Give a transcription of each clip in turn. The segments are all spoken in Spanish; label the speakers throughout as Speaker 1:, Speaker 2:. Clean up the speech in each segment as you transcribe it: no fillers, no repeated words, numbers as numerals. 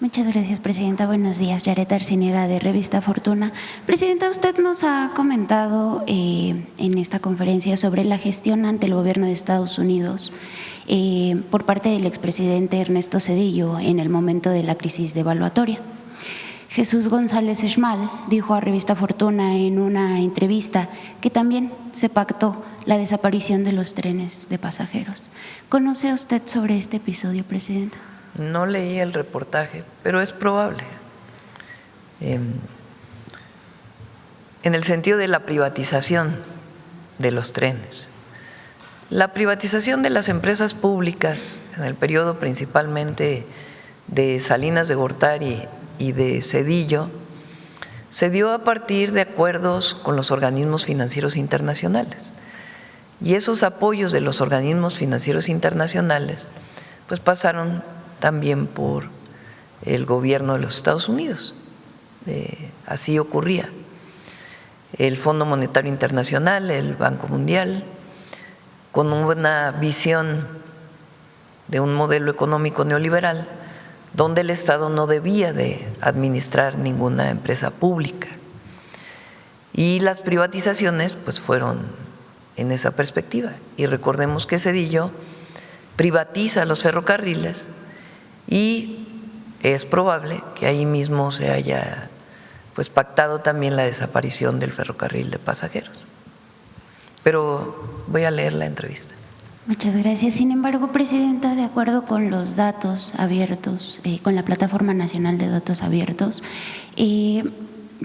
Speaker 1: Muchas gracias, Presidenta. Buenos días. Yaret Arciniega, de Revista Fortuna. Presidenta, usted nos ha comentado en esta conferencia sobre la gestión ante el gobierno de Estados Unidos por parte del expresidente Ernesto Zedillo en el momento de la crisis devaluatoria. Jesús González Schmal dijo a Revista Fortuna en una entrevista que también se pactó la desaparición de los trenes de pasajeros. ¿Conoce usted sobre este episodio, Presidenta?
Speaker 2: No leí el reportaje, pero es probable. En el sentido de la privatización de los trenes. La privatización de las empresas públicas en el periodo principalmente de Salinas de Gortari y de Zedillo se dio a partir de acuerdos con los organismos financieros internacionales. Y esos apoyos de los organismos financieros internacionales pues pasaron también por el gobierno de los Estados Unidos. Así ocurría. El Fondo Monetario Internacional, el Banco Mundial, con una visión de un modelo económico neoliberal, donde el Estado no debía de administrar ninguna empresa pública. Y las privatizaciones pues fueron en esa perspectiva. Y recordemos que Zedillo privatiza los ferrocarriles y es probable que ahí mismo se haya pues pactado también la desaparición del ferrocarril de pasajeros. Pero voy a leer la entrevista.
Speaker 1: Muchas gracias. Sin embargo, Presidenta, de acuerdo con los datos abiertos, con la Plataforma Nacional de Datos Abiertos,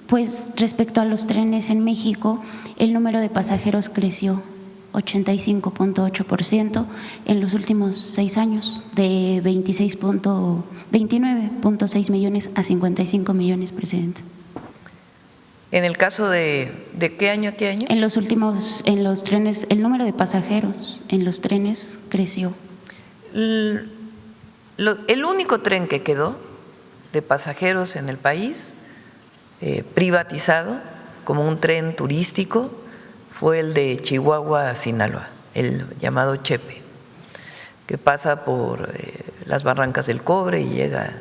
Speaker 1: pues respecto a los trenes en México, el número de pasajeros creció 85.8% en los últimos 6 años, de 29.6 millones a 55 millones, Presidenta.
Speaker 2: En el caso de ¿qué año a qué año?
Speaker 1: En los trenes, el número de pasajeros en los trenes creció.
Speaker 2: El único tren que quedó de pasajeros en el país, privatizado como un tren turístico, fue el de Chihuahua a Sinaloa, el llamado Chepe, que pasa por las Barrancas del Cobre y llega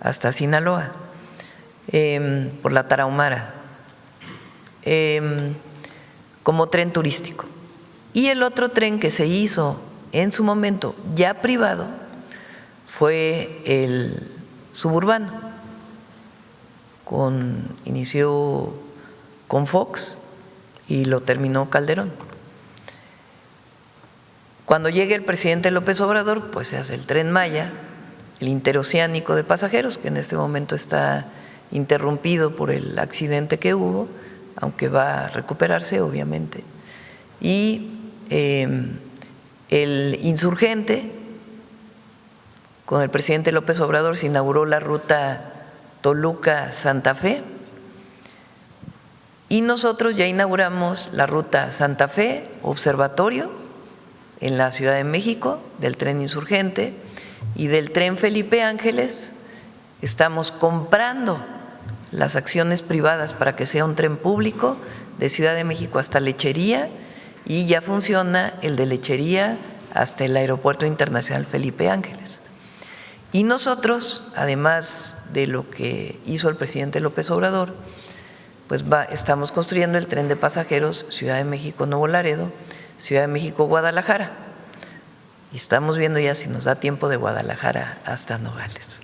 Speaker 2: hasta Sinaloa, por la Tarahumara, como tren turístico. Y el otro tren que se hizo en su momento ya privado fue el suburbano, inició con Fox y lo terminó Calderón. Cuando llegue el presidente López Obrador, pues se hace el Tren Maya, el interoceánico de pasajeros, que en este momento está interrumpido por el accidente que hubo, aunque va a recuperarse obviamente, y el Insurgente, con el presidente López Obrador se inauguró la ruta Toluca-Santa Fe, y nosotros ya inauguramos la ruta Santa Fe, Observatorio, en la Ciudad de México, del tren Insurgente, y del tren Felipe Ángeles estamos comprando las acciones privadas para que sea un tren público de Ciudad de México hasta Lechería, y ya funciona el de Lechería hasta el Aeropuerto Internacional Felipe Ángeles. Y nosotros, además de lo que hizo el presidente López Obrador, pues estamos construyendo el tren de pasajeros Ciudad de México-Nuevo Laredo, Ciudad de México-Guadalajara, y estamos viendo ya si nos da tiempo de Guadalajara hasta Nogales.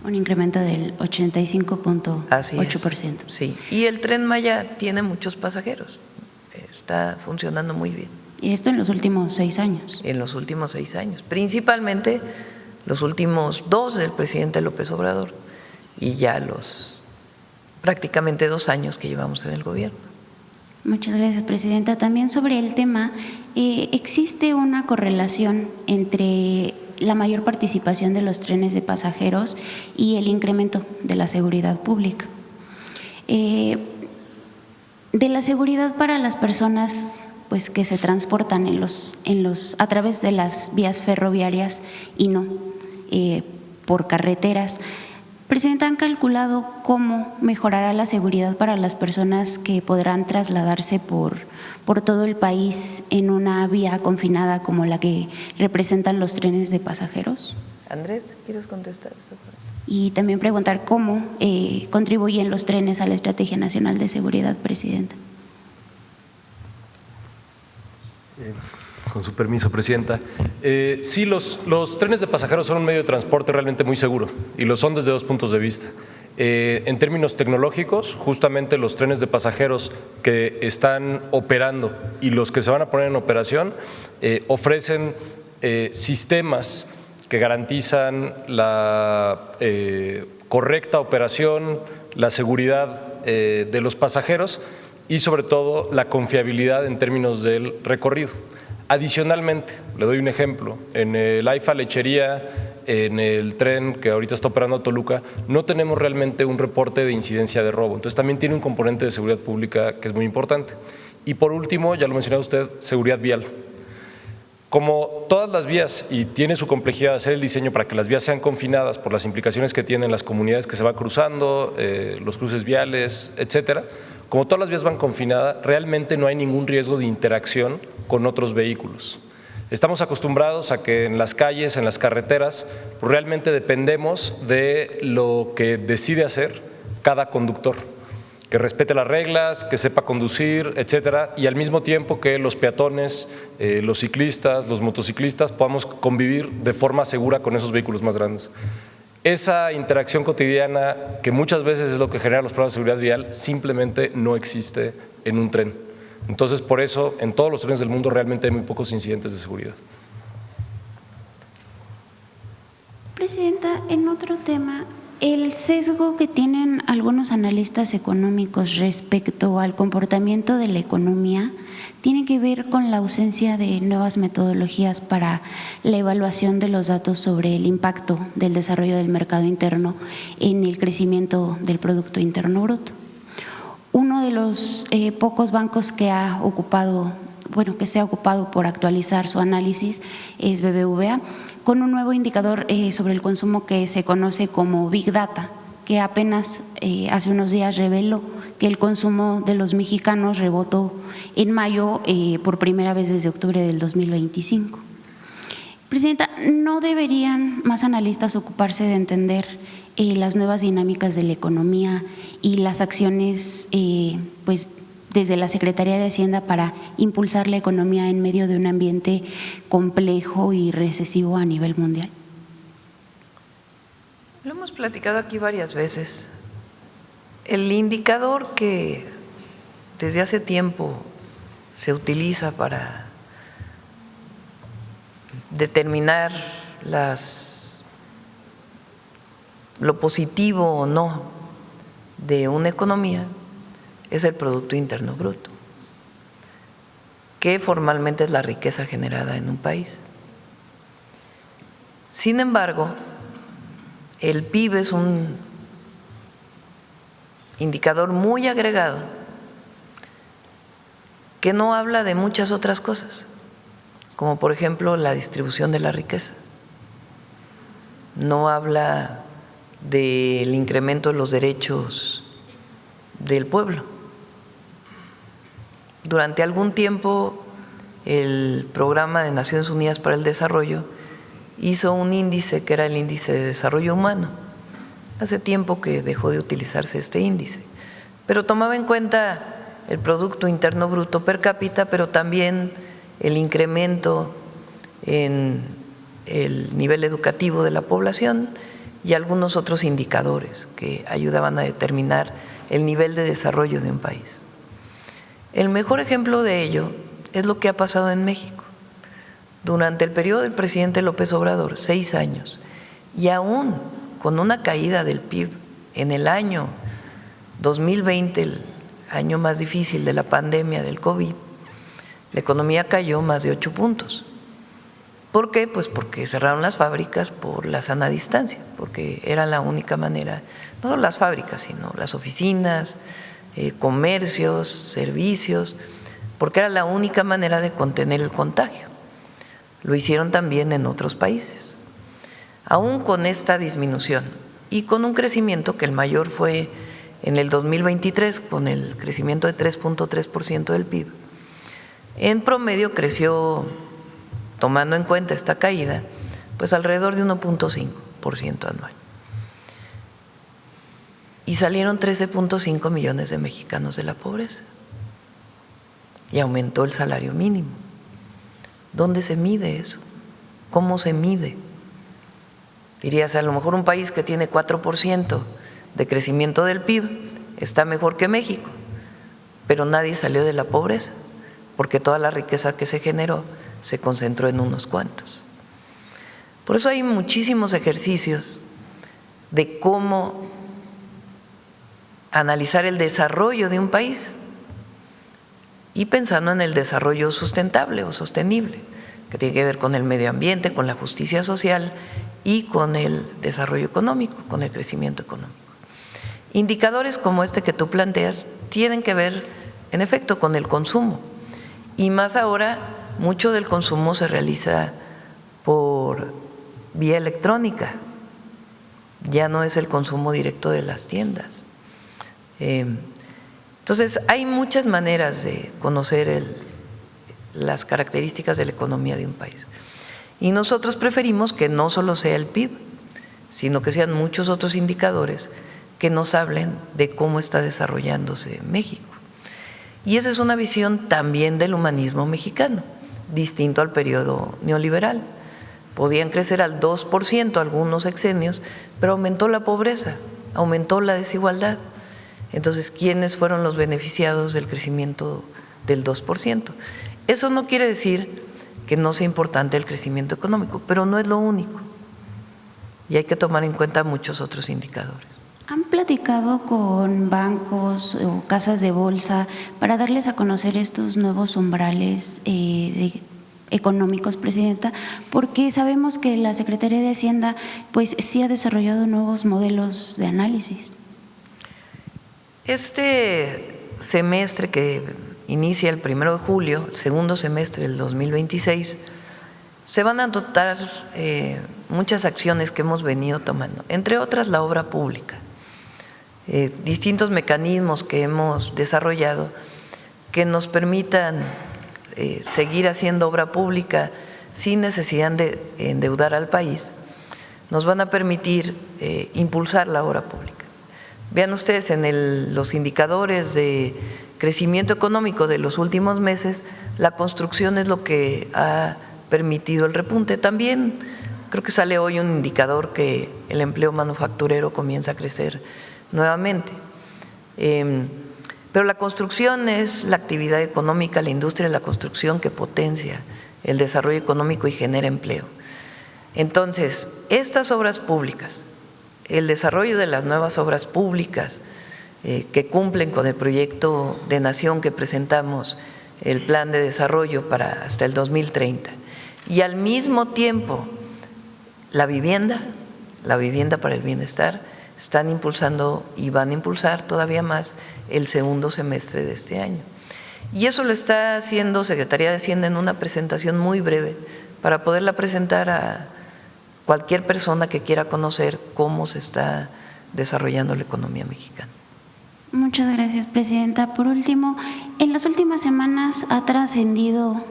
Speaker 1: Un incremento del 85.8%.
Speaker 2: Sí, y el Tren Maya tiene muchos pasajeros, está funcionando muy bien.
Speaker 1: ¿Y esto en los últimos 6 años?
Speaker 2: En los últimos 6 años, principalmente los últimos 2 del presidente López Obrador y ya los prácticamente 2 años que llevamos en el gobierno.
Speaker 1: Muchas gracias, Presidenta. También sobre el tema, ¿existe una correlación entre la mayor participación de los trenes de pasajeros y el incremento de la seguridad pública? De la seguridad para las personas pues, que se transportan a través de las vías ferroviarias y no por carreteras. Presidenta, ¿han calculado cómo mejorará la seguridad para las personas que podrán trasladarse por todo el país en una vía confinada como la que representan los trenes de pasajeros?
Speaker 2: Andrés, ¿quieres contestar esa parte?
Speaker 1: Y también preguntar cómo contribuyen los trenes a la Estrategia Nacional de Seguridad, Presidenta.
Speaker 3: Con su permiso, Presidenta. Sí, los trenes de pasajeros son un medio de transporte realmente muy seguro y lo son desde dos puntos de vista. En términos tecnológicos, justamente los trenes de pasajeros que están operando y los que se van a poner en operación ofrecen sistemas que garantizan la correcta operación, la seguridad de los pasajeros y sobre todo la confiabilidad en términos del recorrido. Adicionalmente, le doy un ejemplo, en el AIFA Lechería, en el tren que ahorita está operando a Toluca, no tenemos realmente un reporte de incidencia de robo, entonces también tiene un componente de seguridad pública que es muy importante. Y por último, ya lo mencionaba usted, seguridad vial. Como todas las vías, y tiene su complejidad hacer el diseño para que las vías sean confinadas por las implicaciones que tienen las comunidades que se van cruzando, los cruces viales, etcétera, como todas las vías van confinadas, realmente no hay ningún riesgo de interacción con otros vehículos. Estamos acostumbrados a que en las calles, en las carreteras, pues realmente dependemos de lo que decide hacer cada conductor, que respete las reglas, que sepa conducir, etcétera, y al mismo tiempo que los peatones, los ciclistas, los motociclistas podamos convivir de forma segura con esos vehículos más grandes. Esa interacción cotidiana, que muchas veces es lo que genera los problemas de seguridad vial, simplemente no existe en un tren. Entonces, por eso, en todos los trenes del mundo realmente hay muy pocos incidentes de seguridad.
Speaker 1: Presidenta, en otro tema, el sesgo que tienen algunos analistas económicos respecto al comportamiento de la economía tiene que ver con la ausencia de nuevas metodologías para la evaluación de los datos sobre el impacto del desarrollo del mercado interno en el crecimiento del Producto Interno Bruto. Uno de los pocos bancos que se ha ocupado por actualizar su análisis es BBVA, con un nuevo indicador sobre el consumo que se conoce como Big Data, que apenas hace unos días reveló que el consumo de los mexicanos rebotó en mayo por primera vez desde octubre del 2025. Presidenta, ¿no deberían más analistas ocuparse de entender las nuevas dinámicas de la economía y las acciones desde la Secretaría de Hacienda para impulsar la economía en medio de un ambiente complejo y recesivo a nivel mundial?
Speaker 2: Lo hemos platicado aquí varias veces. El indicador que desde hace tiempo se utiliza para determinar lo positivo o no de una economía es el Producto Interno Bruto, que formalmente es la riqueza generada en un país. Sin embargo, el PIB es un indicador muy agregado que no habla de muchas otras cosas, como por ejemplo la distribución de la riqueza. No habla del incremento de los derechos del pueblo. Durante algún tiempo, el Programa de Naciones Unidas para el Desarrollo hizo un índice que era el Índice de Desarrollo Humano. Hace tiempo que dejó de utilizarse este índice, pero tomaba en cuenta el Producto Interno Bruto per cápita, pero también el incremento en el nivel educativo de la población y algunos otros indicadores que ayudaban a determinar el nivel de desarrollo de un país. El mejor ejemplo de ello es lo que ha pasado en México. Durante el periodo del presidente López Obrador, 6 años, y aún con una caída del PIB en el año 2020, el año más difícil de la pandemia del COVID, la economía cayó más de 8 puntos. ¿Por qué? Pues porque cerraron las fábricas por la sana distancia, porque era la única manera, no solo las fábricas, sino las oficinas, comercios, servicios, porque era la única manera de contener el contagio. Lo hicieron también en otros países. Aún con esta disminución y con un crecimiento que el mayor fue en el 2023, con el crecimiento de 3.3% del PIB, en promedio creció, tomando en cuenta esta caída, pues alrededor de 1.5% anual. y salieron 13.5 millones de mexicanos de la pobreza y aumentó el salario mínimo. ¿Dónde se mide eso? ¿Cómo se mide? Dirías, a lo mejor un país que tiene 4% de crecimiento del PIB está mejor que México, pero nadie salió de la pobreza, porque toda la riqueza que se generó se concentró en unos cuantos. Por eso hay muchísimos ejercicios de cómo analizar el desarrollo de un país y pensando en el desarrollo sustentable o sostenible, que tiene que ver con el medio ambiente, con la justicia social y con el desarrollo económico, con el crecimiento económico. Indicadores como este que tú planteas tienen que ver, en efecto, con el consumo. Y más ahora, mucho del consumo se realiza por vía electrónica, ya no es el consumo directo de las tiendas. Entonces, hay muchas maneras de conocer las características de la economía de un país. Y nosotros preferimos que no solo sea el PIB, sino que sean muchos otros indicadores que nos hablen de cómo está desarrollándose México. Y esa es una visión también del humanismo mexicano, distinto al periodo neoliberal. Podían crecer al 2% algunos sexenios, pero aumentó la pobreza, aumentó la desigualdad. Entonces, ¿quiénes fueron los beneficiados del crecimiento del 2%? Eso no quiere decir que no sea importante el crecimiento económico, pero no es lo único. Y hay que tomar en cuenta muchos otros indicadores.
Speaker 1: ¿Han platicado con bancos o casas de bolsa para darles a conocer estos nuevos umbrales económicos, Presidenta? Porque sabemos que la Secretaría de Hacienda pues sí ha desarrollado nuevos modelos de análisis.
Speaker 2: Este semestre que inicia el 1 de julio, el segundo semestre del 2026, se van a adoptar muchas acciones que hemos venido tomando, entre otras la obra pública. Distintos mecanismos que hemos desarrollado que nos permitan seguir haciendo obra pública sin necesidad de endeudar al país, nos van a permitir impulsar la obra pública. Vean ustedes en los indicadores de crecimiento económico de los últimos meses, la construcción es lo que ha permitido el repunte. También creo que sale hoy un indicador que el empleo manufacturero comienza a crecer nuevamente. Pero la construcción es la actividad económica, la industria de la construcción que potencia el desarrollo económico y genera empleo. Entonces, estas obras públicas, el desarrollo de las nuevas obras públicas que cumplen con el proyecto de nación que presentamos, el plan de desarrollo para hasta el 2030, y al mismo tiempo la vivienda para el bienestar, están impulsando y van a impulsar todavía más el segundo semestre de este año. Y eso lo está haciendo Secretaría de Hacienda en una presentación muy breve para poderla presentar a cualquier persona que quiera conocer cómo se está desarrollando la economía mexicana.
Speaker 1: Muchas gracias, Presidenta. Por último, en las últimas semanas ha trascendido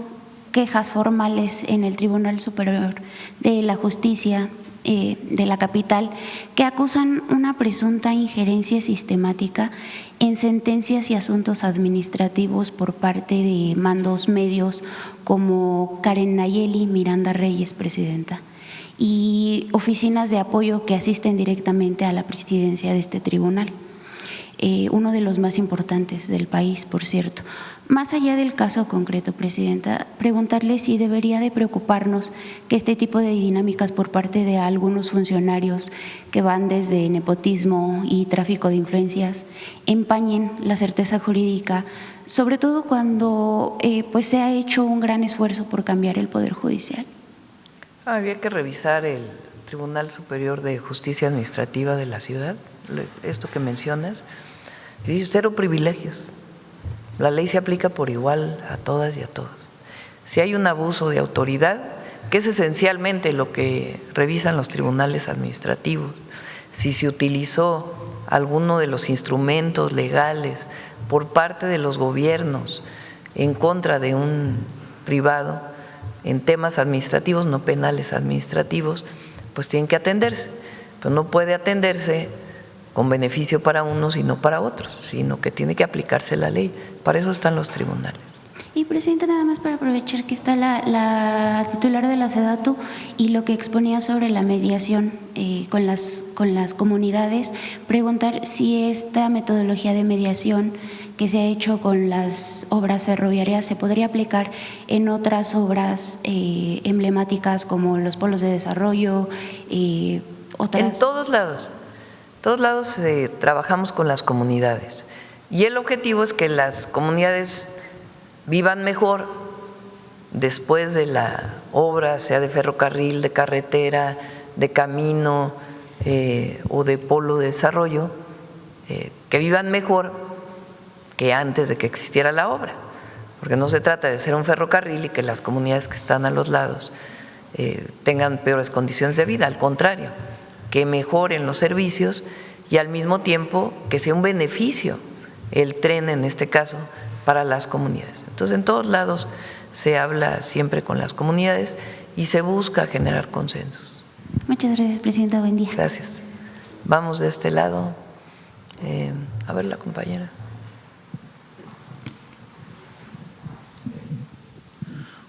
Speaker 1: quejas formales en el Tribunal Superior de la Justicia de la capital que acusan una presunta injerencia sistemática en sentencias y asuntos administrativos por parte de mandos medios como Karen Nayeli Miranda Reyes, Presidenta, y oficinas de apoyo que asisten directamente a la presidencia de este tribunal. Uno de los más importantes del país, por cierto. Más allá del caso concreto, Presidenta, preguntarle si debería de preocuparnos que este tipo de dinámicas por parte de algunos funcionarios que van desde nepotismo y tráfico de influencias empañen la certeza jurídica, sobre todo cuando pues se ha hecho un gran esfuerzo por cambiar el Poder Judicial.
Speaker 2: Había que revisar el Tribunal Superior de Justicia Administrativa de la ciudad, esto que mencionas. Y cero privilegios. La ley se aplica por igual a todas y a todos. Si hay un abuso de autoridad, que es esencialmente lo que revisan los tribunales administrativos, si se utilizó alguno de los instrumentos legales por parte de los gobiernos en contra de un privado en temas administrativos, no penales, administrativos, pues tienen que atenderse, pero no puede atenderse con beneficio para unos y no para otros, sino que tiene que aplicarse la ley. Para eso están los tribunales.
Speaker 1: Y Presidenta, nada más para aprovechar que está la titular de la SEDATU y lo que exponía sobre la mediación con las comunidades, preguntar si esta metodología de mediación que se ha hecho con las obras ferroviarias se podría aplicar en otras obras emblemáticas como los polos de desarrollo, otras.
Speaker 2: En todos lados trabajamos con las comunidades y el objetivo es que las comunidades vivan mejor después de la obra, sea de ferrocarril, de carretera, de camino o de polo de desarrollo, que vivan mejor que antes de que existiera la obra, porque no se trata de hacer un ferrocarril y que las comunidades que están a los lados tengan peores condiciones de vida, al contrario, que mejoren los servicios y al mismo tiempo que sea un beneficio el tren en este caso para las comunidades. Entonces, en todos lados se habla siempre con las comunidades y se busca generar consensos.
Speaker 1: Muchas gracias, Presidenta. Buen día.
Speaker 2: Gracias. Vamos de este lado. A ver, la compañera.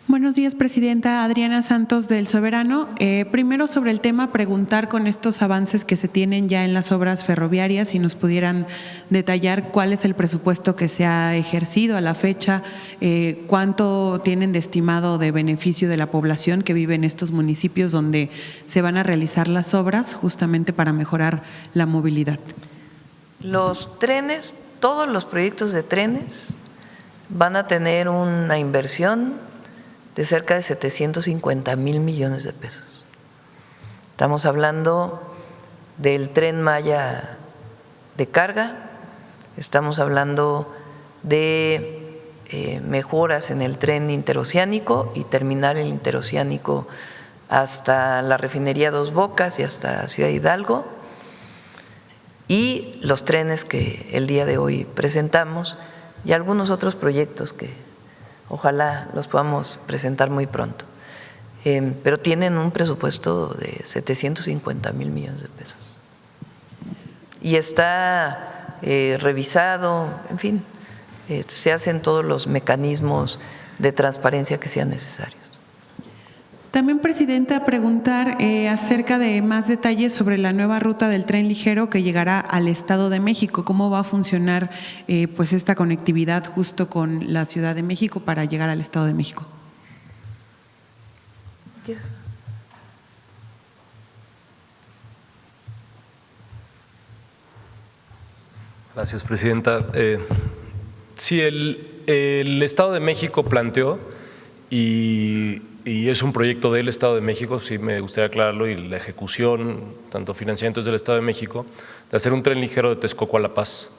Speaker 4: Buenos días, Presidenta. Adriana Santos del Soberano. Primero, sobre el tema, preguntar con estos avances que se tienen ya en las obras ferroviarias, si nos pudieran detallar cuál es el presupuesto que se ha ejercido a la fecha, cuánto tienen de estimado de beneficio de la población que vive en estos municipios donde se van a realizar las obras justamente para mejorar la movilidad.
Speaker 2: Los trenes, todos los proyectos de trenes van a tener una inversión de cerca de 750,000 millones de pesos. Estamos hablando del Tren Maya de carga, estamos hablando de mejoras en el tren interoceánico y terminar el interoceánico hasta la refinería Dos Bocas y hasta Ciudad Hidalgo, y los trenes que el día de hoy presentamos y algunos otros proyectos que ojalá los podamos presentar muy pronto, pero tienen un presupuesto de 750,000 millones de pesos. Y está revisado, en fin, se hacen todos los mecanismos de transparencia que sean necesarios.
Speaker 4: También, Presidenta, preguntar acerca de más detalles sobre la nueva ruta del tren ligero que llegará al Estado de México. ¿Cómo va a funcionar pues esta conectividad justo con la Ciudad de México para llegar al Estado de México?
Speaker 3: Gracias, Presidenta. Sí, el Estado de México planteó y es un proyecto del Estado de México, sí me gustaría aclararlo, y la ejecución, tanto financiamientos del Estado de México, de hacer un tren ligero de Texcoco a La Paz.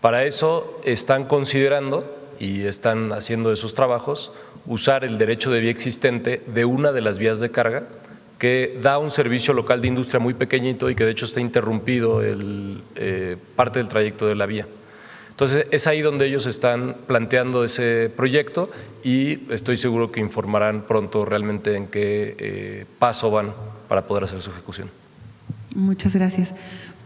Speaker 3: Para eso están considerando y están haciendo esos trabajos usar el derecho de vía existente de una de las vías de carga que da un servicio local de industria muy pequeñito y que de hecho está interrumpido parte del trayecto de la vía. Entonces, es ahí donde ellos están planteando ese proyecto y estoy seguro que informarán pronto realmente en qué paso van para poder hacer su ejecución.
Speaker 4: Muchas gracias.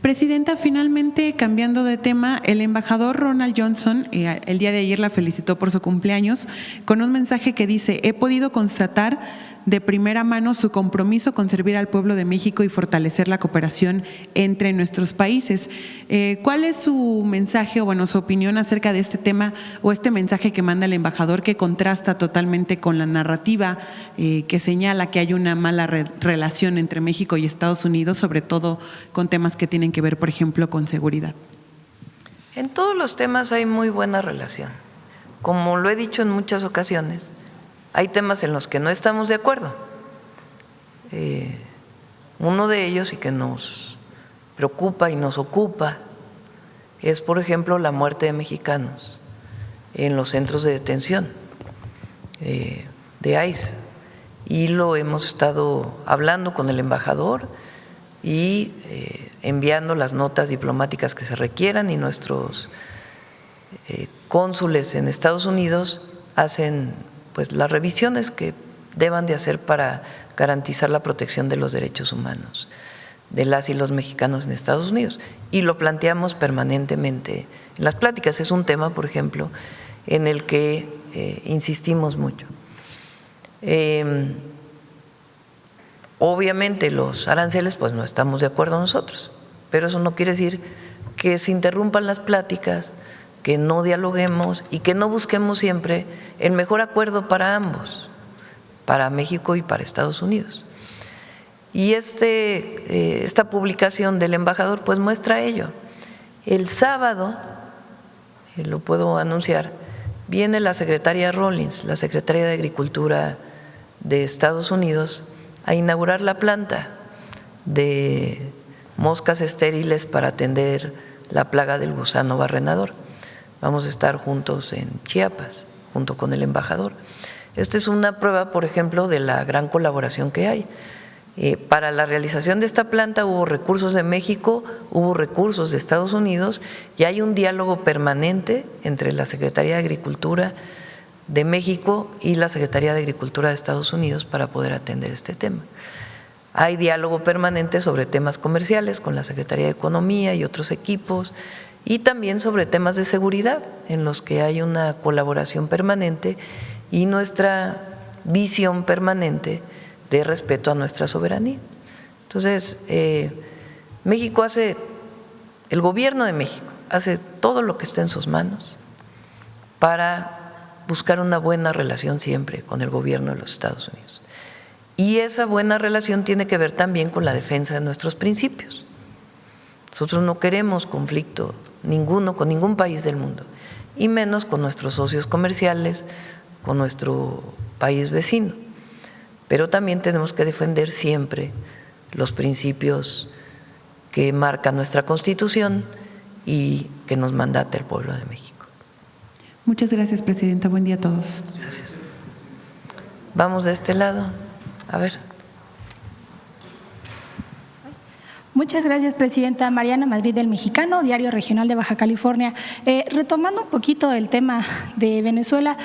Speaker 4: Presidenta, finalmente, cambiando de tema, el embajador Ronald Johnson el día de ayer la felicitó por su cumpleaños con un mensaje que dice: he podido constatar de primera mano su compromiso con servir al pueblo de México y fortalecer la cooperación entre nuestros países. ¿Cuál es su mensaje o bueno, su opinión acerca de este tema o este mensaje que manda el embajador que contrasta totalmente con la narrativa que señala que hay una mala relación entre México y Estados Unidos, sobre todo con temas que tienen que ver, por ejemplo, con seguridad?
Speaker 2: En todos los temas hay muy buena relación. Como lo he dicho en muchas ocasiones, hay temas en los que no estamos de acuerdo. Uno de ellos, y que nos preocupa y nos ocupa, es, por ejemplo, la muerte de mexicanos en los centros de detención de ICE. Y lo hemos estado hablando con el embajador y enviando las notas diplomáticas que se requieran, y nuestros cónsules en Estados Unidos hacen pues las revisiones que deban de hacer para garantizar la protección de los derechos humanos de las y los mexicanos en Estados Unidos. Y lo planteamos permanentemente en las pláticas. Es un tema, por ejemplo, en el que insistimos mucho. Obviamente los aranceles, pues no estamos de acuerdo nosotros, pero eso no quiere decir que se interrumpan las pláticas, que no dialoguemos y que no busquemos siempre el mejor acuerdo para ambos, para México y para Estados Unidos. Y esta publicación del embajador pues muestra ello. El sábado, lo puedo anunciar, viene la secretaria Rawlings, la secretaria de Agricultura de Estados Unidos, a inaugurar la planta de moscas estériles para atender la plaga del gusano barrenador. Vamos a estar juntos en Chiapas, junto con el embajador. Esta es una prueba, por ejemplo, de la gran colaboración que hay. Para la realización de esta planta hubo recursos de México, hubo recursos de Estados Unidos y hay un diálogo permanente entre la Secretaría de Agricultura de México y la Secretaría de Agricultura de Estados Unidos para poder atender este tema. Hay diálogo permanente sobre temas comerciales con la Secretaría de Economía y otros equipos y también sobre temas de seguridad en los que hay una colaboración permanente y nuestra visión permanente de respeto a nuestra soberanía. Entonces, México el gobierno de México hace todo lo que está en sus manos para buscar una buena relación siempre con el gobierno de los Estados Unidos. Y esa buena relación tiene que ver también con la defensa de nuestros principios. Nosotros no queremos conflicto ninguno con ningún país del mundo, y menos con nuestros socios comerciales, con nuestro país vecino. Pero también tenemos que defender siempre los principios que marca nuestra Constitución y que nos mandata el pueblo de México.
Speaker 4: Muchas gracias, Presidenta. Buen día a todos.
Speaker 2: Gracias. Vamos de este lado. A ver.
Speaker 5: Muchas gracias, Presidenta. Mariana Madrid del Mexicano, Diario Regional de Baja California. Retomando un poquito el tema de Venezuela,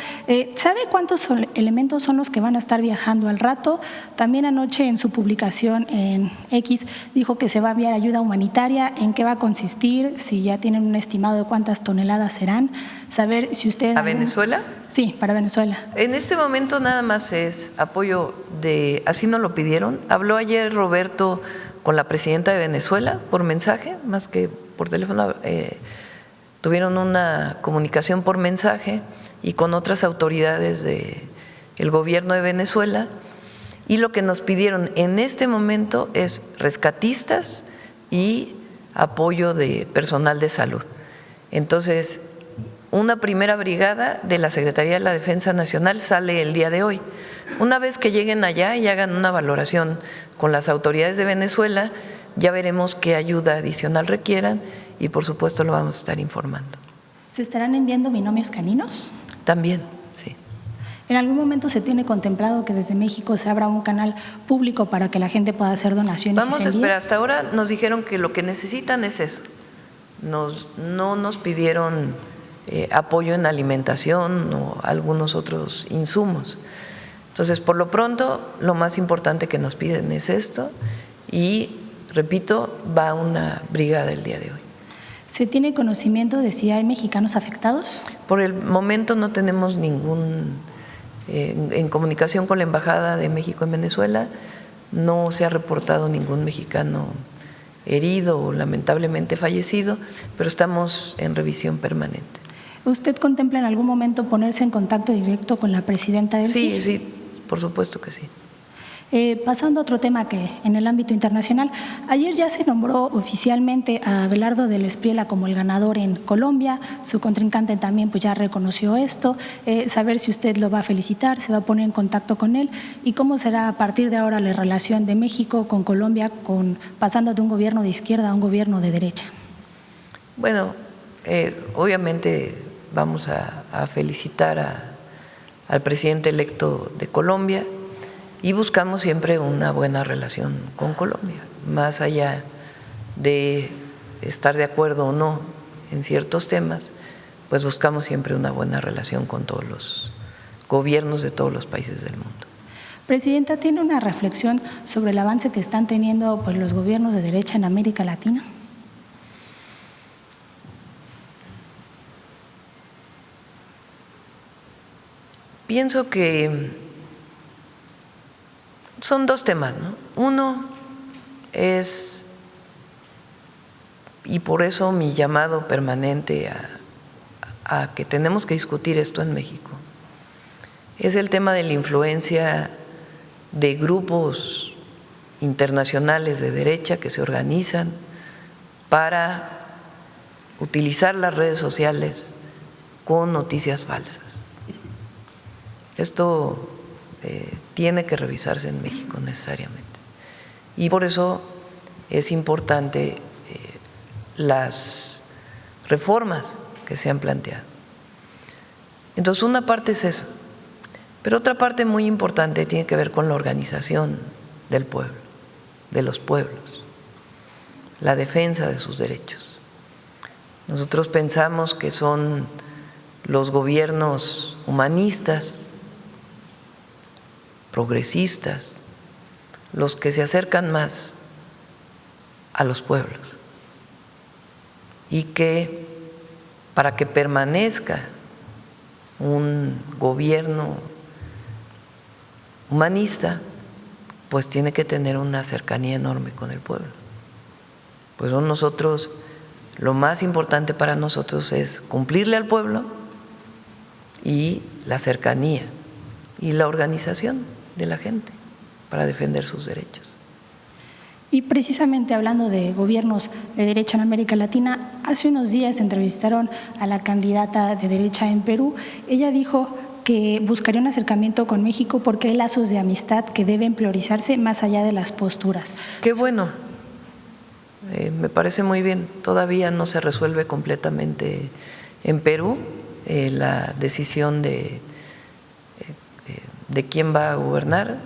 Speaker 5: ¿sabe cuántos elementos son los que van a estar viajando al rato? También anoche en su publicación en X dijo que se va a enviar ayuda humanitaria. ¿En qué va a consistir? Si ya tienen un estimado de cuántas toneladas serán. Saber si usted…
Speaker 2: ¿A Venezuela?
Speaker 5: Sí, para Venezuela.
Speaker 2: En este momento nada más es apoyo así nos lo pidieron. Habló ayer Roberto con la presidenta de Venezuela por mensaje, más que por teléfono, tuvieron una comunicación por mensaje y con otras autoridades del gobierno de Venezuela, y lo que nos pidieron en este momento es rescatistas y apoyo de personal de salud. Entonces, una primera brigada de la Secretaría de la Defensa Nacional sale el día de hoy. Una vez que lleguen allá y hagan una valoración con las autoridades de Venezuela, ya veremos qué ayuda adicional requieran y por supuesto lo vamos a estar informando.
Speaker 5: ¿Se estarán enviando binomios caninos?
Speaker 2: También, sí.
Speaker 5: ¿En algún momento se tiene contemplado que desde México se abra un canal público para que la gente pueda hacer donaciones?
Speaker 2: Vamos a esperar. Hasta ahora nos dijeron que lo que necesitan es eso. No nos pidieron apoyo en alimentación o algunos otros insumos. Entonces, por lo pronto, lo más importante que nos piden es esto y, repito, va una brigada el día de hoy.
Speaker 5: ¿Se tiene conocimiento de si hay mexicanos afectados?
Speaker 2: Por el momento no tenemos ningún… en comunicación con la Embajada de México en Venezuela, no se ha reportado ningún mexicano herido o lamentablemente fallecido, pero estamos en revisión permanente.
Speaker 5: ¿Usted contempla en algún momento ponerse en contacto directo con la presidenta del CIR?
Speaker 2: Sí, por supuesto que sí.
Speaker 5: Pasando a otro tema que en el ámbito internacional, ayer ya se nombró oficialmente a Abelardo del Espriella como el ganador en Colombia, su contrincante también pues ya reconoció esto, saber si usted lo va a felicitar, se va a poner en contacto con él y cómo será a partir de ahora la relación de México con Colombia, pasando de un gobierno de izquierda a un gobierno de derecha.
Speaker 2: Bueno, obviamente vamos a felicitar al presidente electo de Colombia y buscamos siempre una buena relación con Colombia, más allá de estar de acuerdo o no en ciertos temas, pues buscamos siempre una buena relación con todos los gobiernos de todos los países del mundo.
Speaker 5: Presidenta, ¿tiene una reflexión sobre el avance que están teniendo pues, los gobiernos de derecha en América Latina?
Speaker 2: Pienso que son dos temas, ¿no? Uno es, y por eso mi llamado permanente a que tenemos que discutir esto en México, es el tema de la influencia de grupos internacionales de derecha que se organizan para utilizar las redes sociales con noticias falsas. Esto tiene que revisarse en México necesariamente. Y por eso es importante las reformas que se han planteado. Entonces, una parte es eso, pero otra parte muy importante tiene que ver con la organización del pueblo, de los pueblos, la defensa de sus derechos. Nosotros pensamos que son los gobiernos humanistas, progresistas, los que se acercan más a los pueblos y que para que permanezca un gobierno humanista, pues tiene que tener una cercanía enorme con el pueblo. Pues nosotros, lo más importante para nosotros es cumplirle al pueblo y la cercanía y la organización de la gente para defender sus derechos.
Speaker 5: Y precisamente hablando de gobiernos de derecha en América Latina, hace unos días entrevistaron a la candidata de derecha en Perú. Ella dijo que buscaría un acercamiento con México porque hay lazos de amistad que deben priorizarse más allá de las posturas.
Speaker 2: Qué bueno, me parece muy bien. Todavía no se resuelve completamente en Perú la decisión de quién va a gobernar.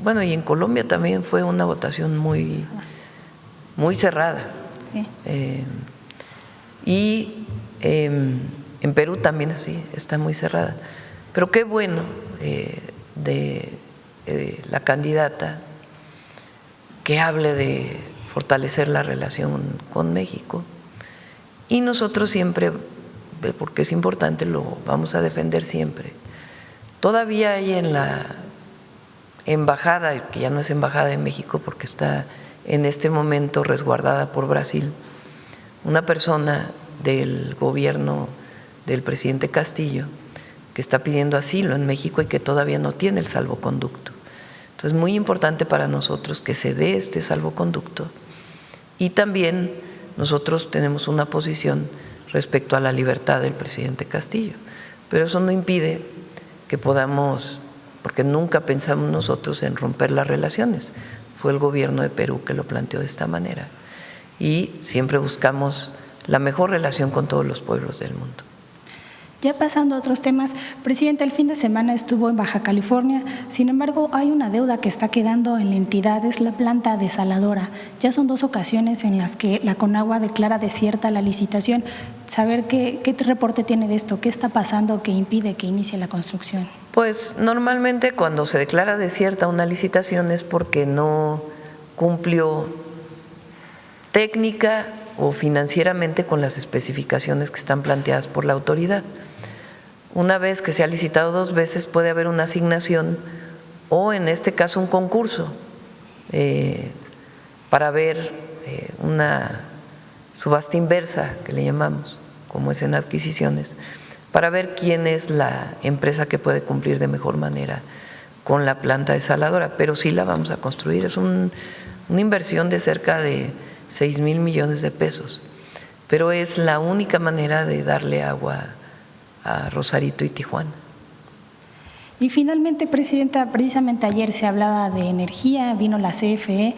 Speaker 2: Bueno, y en Colombia también fue una votación muy cerrada. Y en Perú también así, está muy cerrada. Pero qué bueno de la candidata que hable de fortalecer la relación con México. Y nosotros siempre, porque es importante, lo vamos a defender siempre. Todavía hay en la embajada, que ya no es embajada en México porque está en este momento resguardada por Brasil, una persona del gobierno del presidente Castillo que está pidiendo asilo en México y que todavía no tiene el salvoconducto. Entonces, es muy importante para nosotros que se dé este salvoconducto y también nosotros tenemos una posición respecto a la libertad del presidente Castillo, pero eso no impide que podamos, porque nunca pensamos nosotros en romper las relaciones, fue el gobierno de Perú que lo planteó de esta manera y siempre buscamos la mejor relación con todos los pueblos del mundo.
Speaker 5: Ya pasando a otros temas, Presidenta, el fin de semana estuvo en Baja California, sin embargo hay una deuda que está quedando en la entidad, es la planta desaladora. Ya son 2 ocasiones en las que la Conagua declara desierta la licitación. Saber qué reporte tiene de esto, qué está pasando que impide que inicie la construcción.
Speaker 2: Pues normalmente cuando se declara desierta una licitación es porque no cumplió técnica o financieramente con las especificaciones que están planteadas por la autoridad. Una vez que se ha licitado 2 veces puede haber una asignación o en este caso un concurso para ver una subasta inversa, que le llamamos, como es en adquisiciones, para ver quién es la empresa que puede cumplir de mejor manera con la planta desaladora, pero sí la vamos a construir. Es una inversión de cerca de 6,000 millones de pesos, pero es la única manera de darle agua a Rosarito y Tijuana.
Speaker 5: Y finalmente, Presidenta, precisamente ayer se hablaba de energía, vino la CFE.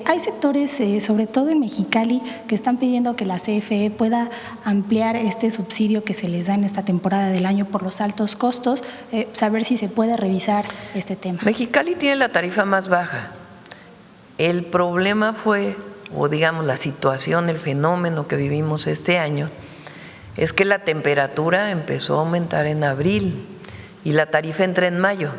Speaker 5: Hay sectores, sobre todo en Mexicali, que están pidiendo que la CFE pueda ampliar este subsidio que se les da en esta temporada del año por los altos costos, saber si se puede revisar este tema.
Speaker 2: Mexicali tiene la tarifa más baja. El problema fue, o digamos la situación, el fenómeno que vivimos este año, es que la temperatura empezó a aumentar en abril y la tarifa entra en mayo.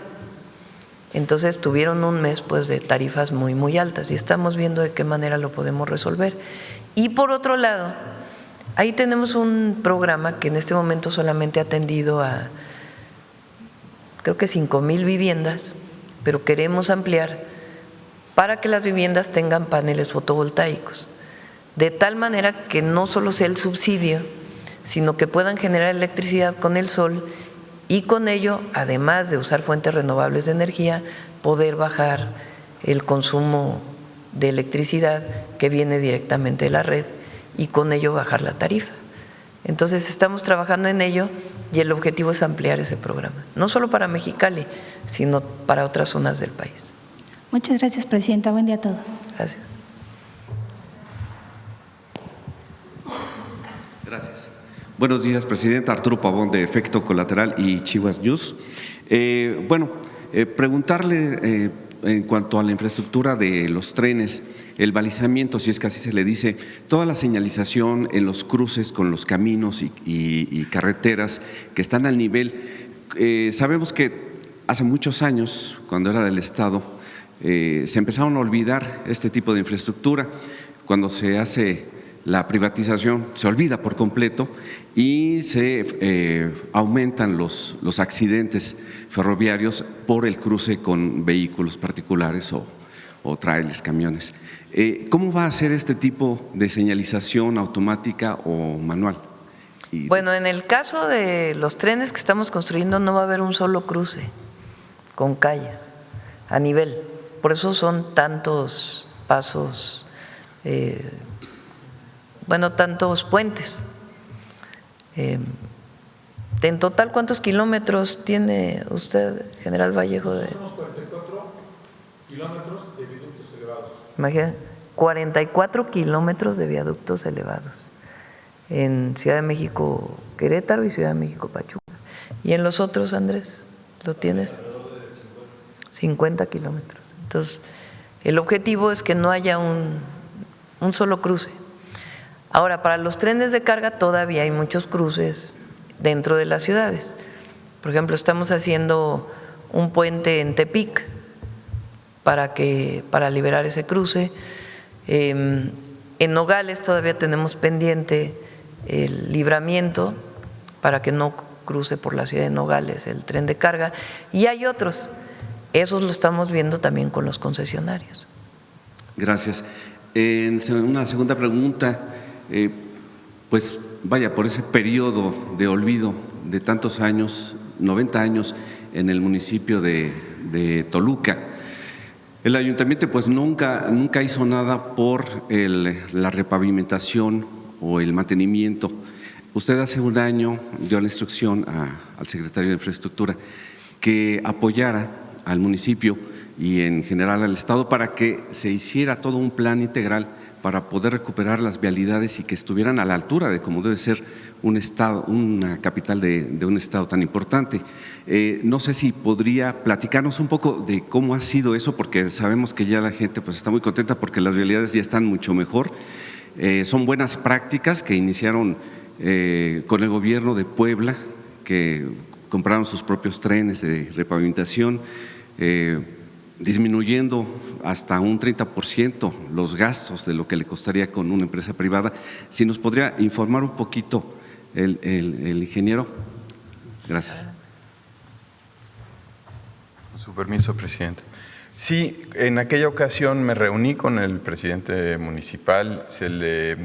Speaker 2: Entonces tuvieron un mes pues de tarifas muy, muy altas y estamos viendo de qué manera lo podemos resolver. Y por otro lado, ahí tenemos un programa que en este momento solamente ha atendido a, creo que 5,000 viviendas, pero queremos ampliar para que las viviendas tengan paneles fotovoltaicos, de tal manera que no solo sea el subsidio, sino que puedan generar electricidad con el sol y con ello, además de usar fuentes renovables de energía, poder bajar el consumo de electricidad que viene directamente de la red y con ello bajar la tarifa. Entonces estamos trabajando en ello y el objetivo es ampliar ese programa, no solo para Mexicali, sino para otras zonas del país.
Speaker 5: Muchas gracias, presidenta. Buen día a todos.
Speaker 2: Gracias.
Speaker 6: Gracias. Buenos días, presidenta. Arturo Pavón, de Efecto Colateral y Chihuas News. Preguntarle en cuanto a la infraestructura de los trenes, el balizamiento, si es que así se le dice, toda la señalización en los cruces con los caminos y carreteras que están al nivel. Sabemos que hace muchos años, cuando era del Estado, se empezaron a olvidar este tipo de infraestructura. Cuando se hace la privatización, se olvida por completo y se aumentan los accidentes ferroviarios por el cruce con vehículos particulares o trailers, camiones. ¿Cómo va a ser este tipo de señalización automática o manual?
Speaker 2: Bueno, en el caso de los trenes que estamos construyendo no va a haber un solo cruce con calles a nivel. Por eso son tantos pasos, tantos puentes. En total, ¿cuántos kilómetros tiene usted, General Vallejo?
Speaker 3: Unos 44 kilómetros de viaductos elevados.
Speaker 2: Imagínate, 44 kilómetros de viaductos elevados en Ciudad de México, Querétaro y Ciudad de México, Pachuca. ¿Y en los otros, Andrés? ¿Lo tienes? 50 kilómetros. Entonces, el objetivo es que no haya un solo cruce. Ahora, para los trenes de carga todavía hay muchos cruces dentro de las ciudades. Por ejemplo, estamos haciendo un puente en Tepic para liberar ese cruce. En Nogales todavía tenemos pendiente el libramiento para que no cruce por la ciudad de Nogales el tren de carga. Y hay otros. Esos lo estamos viendo también con los concesionarios.
Speaker 6: Gracias. En una segunda pregunta, por ese periodo de olvido de tantos años, 90 años en el municipio de Toluca, el ayuntamiento pues nunca hizo nada por la repavimentación o el mantenimiento. Usted hace un año dio la instrucción al secretario de Infraestructura que apoyara al municipio y en general al Estado para que se hiciera todo un plan integral para poder recuperar las vialidades y que estuvieran a la altura de cómo debe ser un estado, una capital de un estado tan importante. No sé si podría platicarnos un poco de cómo ha sido eso, porque sabemos que ya la gente pues está muy contenta porque las vialidades ya están mucho mejor. Son buenas prácticas que iniciaron con el gobierno de Puebla, que compraron sus propios trenes de repavimentación, disminuyendo hasta un 30% los gastos de lo que le costaría con una empresa privada. Si nos podría informar un poquito el ingeniero. Gracias.
Speaker 7: Con su permiso, presidente. Sí, en aquella ocasión me reuní con el presidente municipal, se le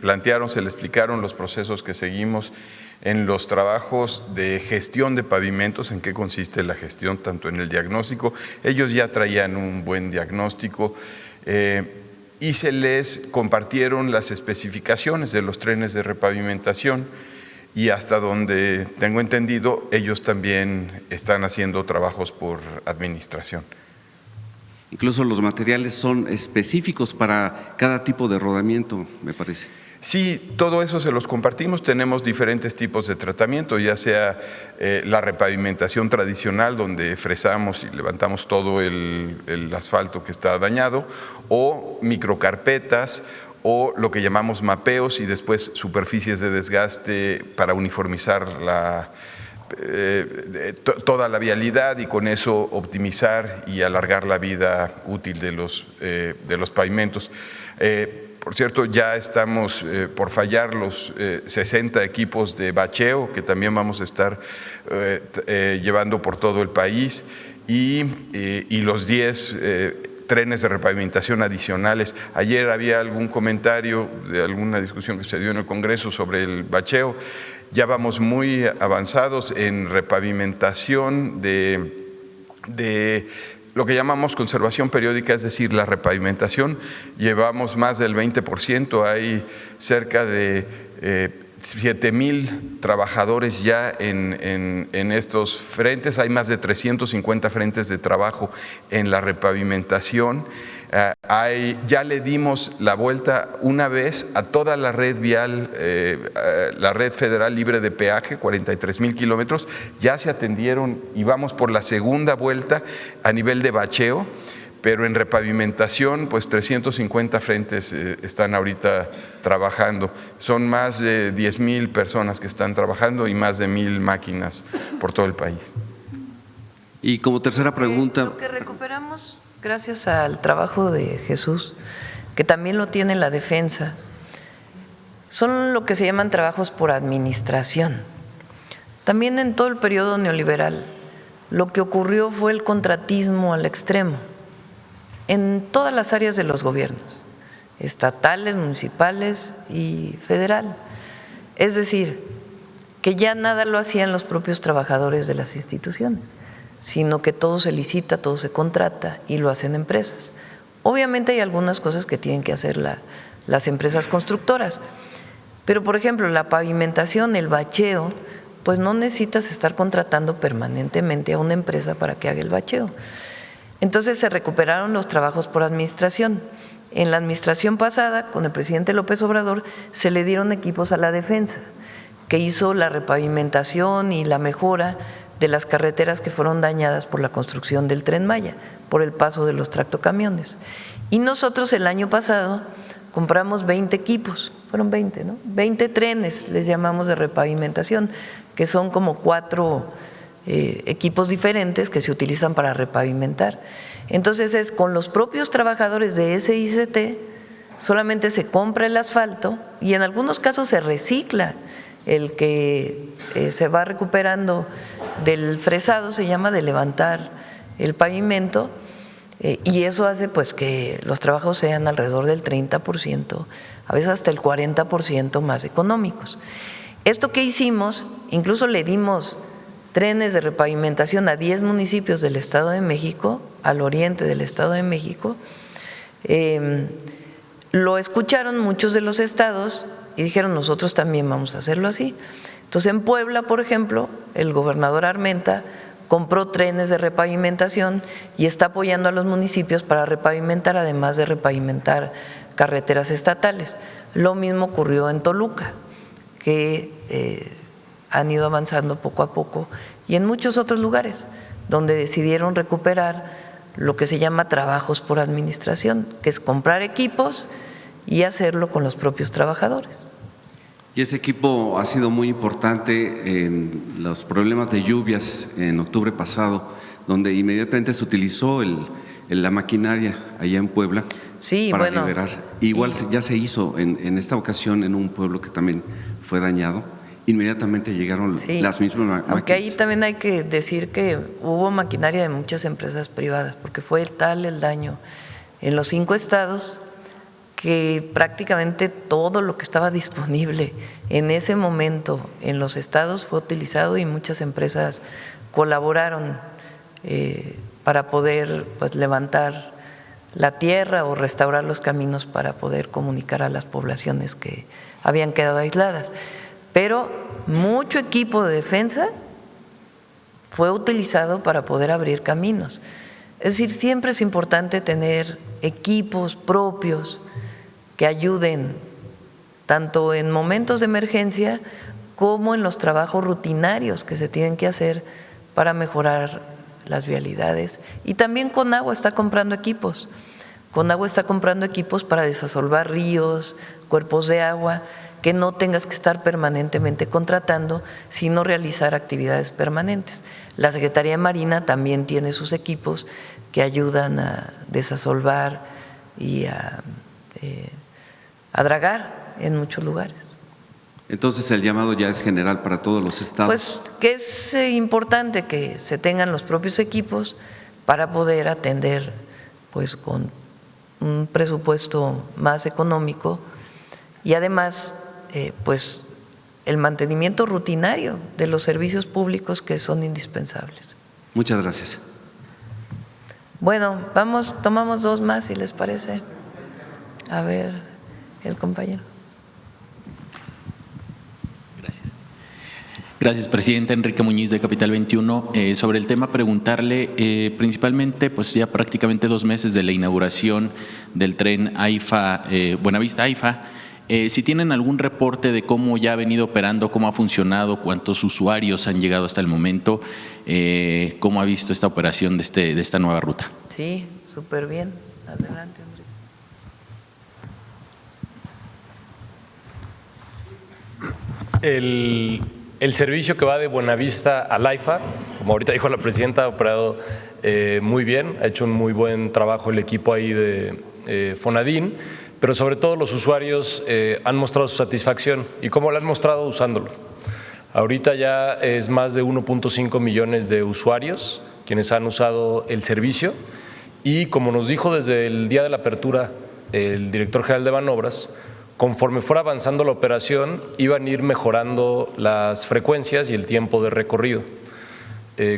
Speaker 7: plantearon, se le explicaron los procesos que seguimos en los trabajos de gestión de pavimentos, en qué consiste la gestión, tanto en el diagnóstico. Ellos ya traían un buen diagnóstico y se les compartieron las especificaciones de los trenes de repavimentación y hasta donde tengo entendido, ellos también están haciendo trabajos por administración.
Speaker 6: Incluso los materiales son específicos para cada tipo de rodamiento, me parece.
Speaker 7: Sí, todo eso se los compartimos. Tenemos diferentes tipos de tratamiento, ya sea la repavimentación tradicional, donde fresamos y levantamos todo el asfalto que está dañado, o microcarpetas, o lo que llamamos mapeos y después superficies de desgaste para uniformizar toda la vialidad y con eso optimizar y alargar la vida útil de los pavimentos. Por cierto, ya estamos por fallar los 60 equipos de bacheo que también vamos a estar llevando por todo el país y los 10 trenes de repavimentación adicionales. Ayer había algún comentario de alguna discusión que se dio en el Congreso sobre el bacheo. Ya vamos muy avanzados en repavimentación de lo que llamamos conservación periódica, es decir, la repavimentación. Llevamos más del 20%, hay cerca de 7,000 trabajadores ya en estos frentes, hay más de 350 frentes de trabajo en la repavimentación. Ya le dimos la vuelta una vez a toda la red vial, la red federal libre de peaje, 43,000 kilómetros, ya se atendieron y vamos por la segunda vuelta a nivel de bacheo, pero en repavimentación, pues 350 frentes están ahorita trabajando. Son más de 10,000 personas que están trabajando y más de 1,000 máquinas por todo el país.
Speaker 6: Y como tercera pregunta…
Speaker 2: Lo que recuperamos, gracias al trabajo de Jesús, que también lo tiene la defensa, son lo que se llaman trabajos por administración. También en todo el periodo neoliberal, lo que ocurrió fue el contratismo al extremo, en todas las áreas de los gobiernos, estatales, municipales y federal. Es decir, que ya nada lo hacían los propios trabajadores de las instituciones, sino que todo se licita, todo se contrata y lo hacen empresas. Obviamente hay algunas cosas que tienen que hacer las empresas constructoras, pero por ejemplo la pavimentación, el bacheo, pues no necesitas estar contratando permanentemente a una empresa para que haga el bacheo. Entonces se recuperaron los trabajos por administración. En la administración pasada, con el presidente López Obrador, se le dieron equipos a la defensa, que hizo la repavimentación y la mejora de las carreteras que fueron dañadas por la construcción del Tren Maya, por el paso de los tractocamiones. Y nosotros el año pasado compramos 20 equipos, fueron 20, ¿no? 20 trenes, les llamamos, de repavimentación, que son como 4 equipos diferentes que se utilizan para repavimentar. Entonces es con los propios trabajadores de SICT, solamente se compra el asfalto y en algunos casos se recicla el que se va recuperando del fresado, se llama, de levantar el pavimento, y eso hace pues que los trabajos sean alrededor del 30%, a veces hasta el 40% más económicos. Esto que hicimos, incluso le dimos trenes de repavimentación a 10 municipios del Estado de México, al oriente del Estado de México. Lo escucharon muchos de los estados y dijeron, nosotros también vamos a hacerlo así. Entonces en Puebla, por ejemplo, el gobernador Armenta compró trenes de repavimentación y está apoyando a los municipios para repavimentar, además de repavimentar carreteras estatales. Lo mismo ocurrió en Toluca, que han ido avanzando poco a poco, y en muchos otros lugares donde decidieron recuperar lo que se llama trabajos por administración, que es comprar equipos y hacerlo con los propios trabajadores.
Speaker 6: Y ese equipo ha sido muy importante en los problemas de lluvias en octubre pasado, donde inmediatamente se utilizó la maquinaria allá en Puebla,
Speaker 2: sí,
Speaker 6: para
Speaker 2: bueno,
Speaker 6: liberar. Igual ya se hizo en esta ocasión en un pueblo que también fue dañado. Inmediatamente llegaron las mismas máquinas.
Speaker 2: Aunque ahí también hay que decir que hubo maquinaria de muchas empresas privadas, porque fue tal el daño en los 5 estados que prácticamente todo lo que estaba disponible en ese momento en los estados fue utilizado y muchas empresas colaboraron para poder pues levantar la tierra o restaurar los caminos para poder comunicar a las poblaciones que habían quedado aisladas. Pero mucho equipo de defensa fue utilizado para poder abrir caminos. Es decir, siempre es importante tener equipos propios que ayuden tanto en momentos de emergencia como en los trabajos rutinarios que se tienen que hacer para mejorar las vialidades. Y también Conagua está comprando equipos. Conagua está comprando equipos para desasolvar ríos, cuerpos de agua, que no tengas que estar permanentemente contratando, sino realizar actividades permanentes. La Secretaría de Marina también tiene sus equipos que ayudan a desasolvar y a dragar en muchos lugares.
Speaker 6: Entonces el llamado ya es general para todos los estados.
Speaker 2: Pues que es importante que se tengan los propios equipos para poder atender pues con un presupuesto más económico y además pues el mantenimiento rutinario de los servicios públicos que son indispensables.
Speaker 6: Muchas gracias.
Speaker 2: Bueno, tomamos dos más si les parece. A ver, el compañero.
Speaker 8: Gracias, presidente. Enrique Muñiz, de Capital 21. Sobre el tema, preguntarle principalmente, pues ya prácticamente 2 meses de la inauguración del tren AIFA, Buenavista-AIFA, si tienen algún reporte de cómo ya ha venido operando, cómo ha funcionado, cuántos usuarios han llegado hasta el momento, cómo ha visto esta operación de esta nueva ruta.
Speaker 2: Sí, súper bien. Adelante,
Speaker 3: Enrique. El servicio que va de Buenavista al AIFA, como ahorita dijo la presidenta, ha operado muy bien, ha hecho un muy buen trabajo el equipo ahí de Fonadín, pero sobre todo los usuarios han mostrado su satisfacción. ¿Y cómo lo han mostrado? Usándolo. Ahorita ya es más de 1.5 millones de usuarios quienes han usado el servicio y como nos dijo desde el día de la apertura el director general de Banobras, conforme fuera avanzando la operación, iban a ir mejorando las frecuencias y el tiempo de recorrido.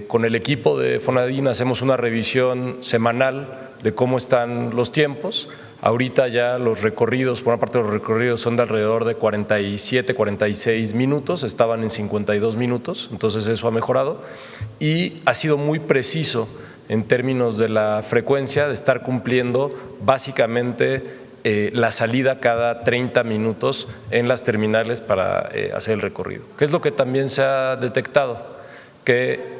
Speaker 3: Con el equipo de Fonadín hacemos una revisión semanal de cómo están los tiempos. Ahorita ya los recorridos, por una parte los recorridos son de alrededor de 47, 46 minutos, estaban en 52 minutos, entonces eso ha mejorado y ha sido muy preciso en términos de la frecuencia, de estar cumpliendo básicamente la salida cada 30 minutos en las terminales para hacer el recorrido. ¿Qué es lo que también se ha detectado? Que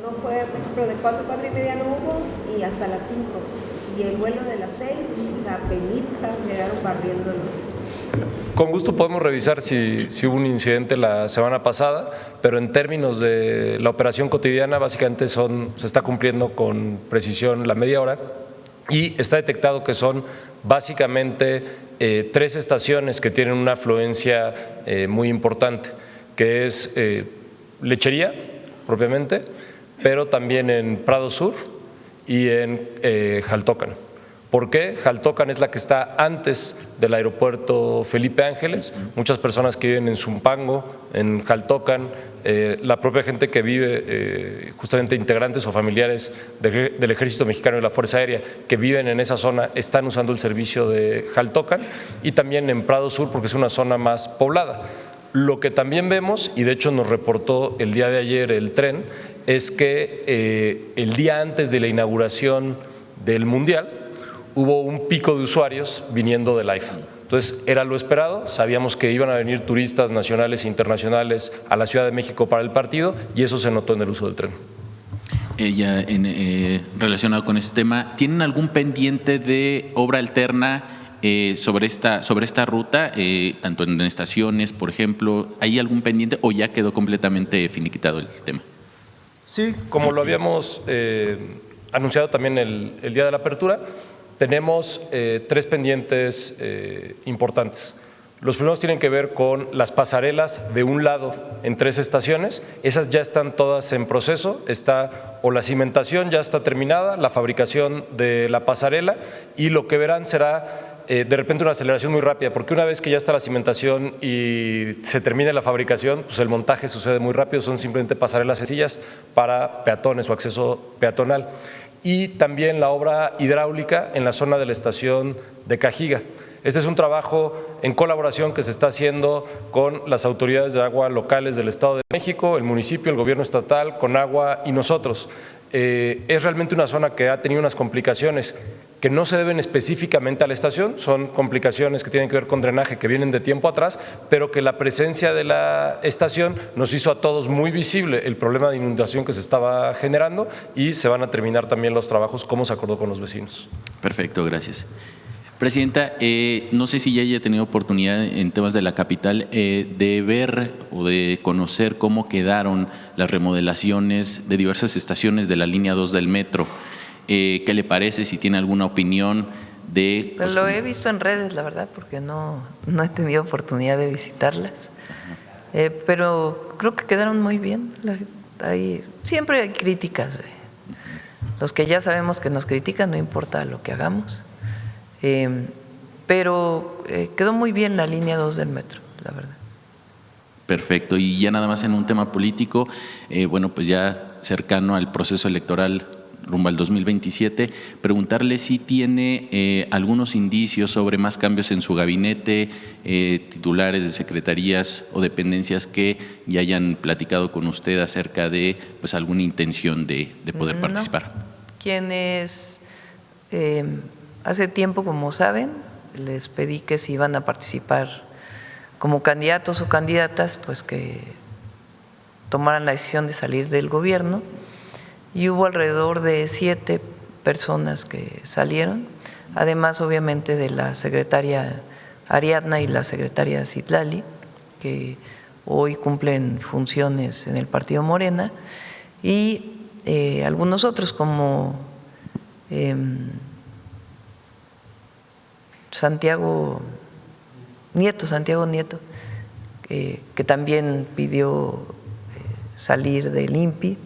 Speaker 9: no fue, por ejemplo, de 4 a 4:30 no hubo y hasta las 5. Y el vuelo de las 6, o sea, penitas llegaron barriéndolos.
Speaker 3: Con gusto podemos revisar si hubo un incidente la semana pasada, pero en términos de la operación cotidiana básicamente se está cumpliendo con precisión la media hora y está detectado que son básicamente 3 estaciones que tienen una afluencia muy importante, que es Lechería propiamente, pero también en Prado Sur y en Jaltócan. ¿Por qué? Jaltócan es la que está antes del aeropuerto Felipe Ángeles. Muchas personas que viven en Zumpango, en Jaltócan, la propia gente que vive, justamente integrantes o familiares del Ejército Mexicano y la Fuerza Aérea que viven en esa zona están usando el servicio de Jaltócan y también en Prado Sur porque es una zona más poblada. Lo que también vemos, y de hecho nos reportó el día de ayer el tren, es que el día antes de la inauguración del Mundial, hubo un pico de usuarios viniendo del AIFA. Entonces, era lo esperado, sabíamos que iban a venir turistas nacionales e internacionales a la Ciudad de México para el partido y eso se notó en el uso del tren.
Speaker 8: Ya relacionado con este tema, ¿tienen algún pendiente de obra alterna sobre esta ruta, tanto en estaciones, por ejemplo? ¿Hay algún pendiente o ya quedó completamente finiquitado el tema?
Speaker 3: Sí, como lo habíamos anunciado también el día de la apertura, tenemos 3 pendientes importantes. Los primeros tienen que ver con las pasarelas de un lado en 3 estaciones. Esas ya están todas en proceso. O la cimentación ya está terminada, la fabricación de la pasarela y lo que verán será de repente una aceleración muy rápida, porque una vez que ya está la cimentación y se termine la fabricación, pues el montaje sucede muy rápido, son simplemente pasarelas sencillas para peatones o acceso peatonal. Y también la obra hidráulica en la zona de la estación de Cajiga. Este es un trabajo en colaboración que se está haciendo con las autoridades de agua locales del Estado de México, el municipio, el gobierno estatal, Conagua y nosotros. Es realmente una zona que ha tenido unas complicaciones que no se deben específicamente a la estación, son complicaciones que tienen que ver con drenaje que vienen de tiempo atrás, pero que la presencia de la estación nos hizo a todos muy visible el problema de inundación que se estaba generando y se van a terminar también los trabajos como se acordó con los vecinos.
Speaker 8: Perfecto, gracias. Presidenta, no sé si ya haya tenido oportunidad en temas de la capital de ver o de conocer cómo quedaron las remodelaciones de diversas estaciones de la línea 2 del metro. ¿Qué le parece? Si tiene alguna opinión de…
Speaker 2: Pues lo he visto en redes, la verdad, porque no he tenido oportunidad de visitarlas. Pero creo que quedaron muy bien. Siempre hay críticas. Los que ya sabemos que nos critican, no importa lo que hagamos. Pero quedó muy bien la línea 2 del metro, la verdad.
Speaker 8: Perfecto. Y ya nada más en un tema político, bueno, pues ya cercano al proceso electoral rumbo al 2027, preguntarle si tiene algunos indicios sobre más cambios en su gabinete, titulares de secretarías o dependencias que ya hayan platicado con usted acerca de pues alguna intención de poder participar.
Speaker 2: Quienes hace tiempo, como saben, les pedí que si iban a participar como candidatos o candidatas, pues que tomaran la decisión de salir del gobierno. Y hubo alrededor de 7 personas que salieron, además obviamente de la secretaria Ariadna y la secretaria Citlali, que hoy cumplen funciones en el Partido Morena, y algunos otros como Santiago Nieto, que también pidió salir del INPI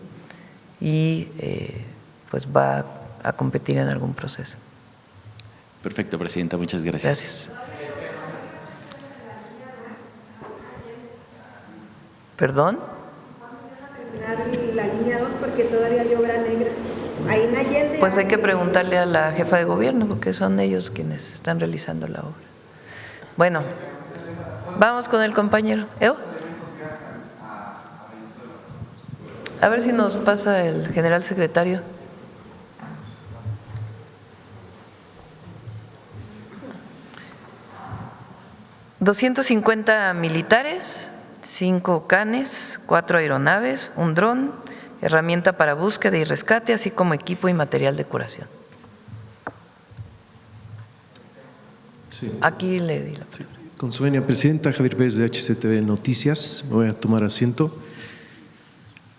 Speaker 2: y pues va a competir en algún proceso.
Speaker 8: Perfecto, Presidenta, muchas gracias.
Speaker 2: Gracias. ¿Perdón?
Speaker 9: La línea 2 porque todavía hay obra negra. Ahí en Allende.
Speaker 2: Pues hay que preguntarle a la jefa de gobierno porque son ellos quienes están realizando la obra. Bueno, vamos con el compañero. A ver si nos pasa el general secretario. $250 militares, 5 canes, 4 aeronaves, un dron, herramienta para búsqueda y rescate, así como equipo y material de curación.
Speaker 10: Sí.
Speaker 2: Aquí le di la
Speaker 10: palabra. Con su venia, Presidenta, Javier Pérez de HCTV Noticias. Me voy a tomar asiento.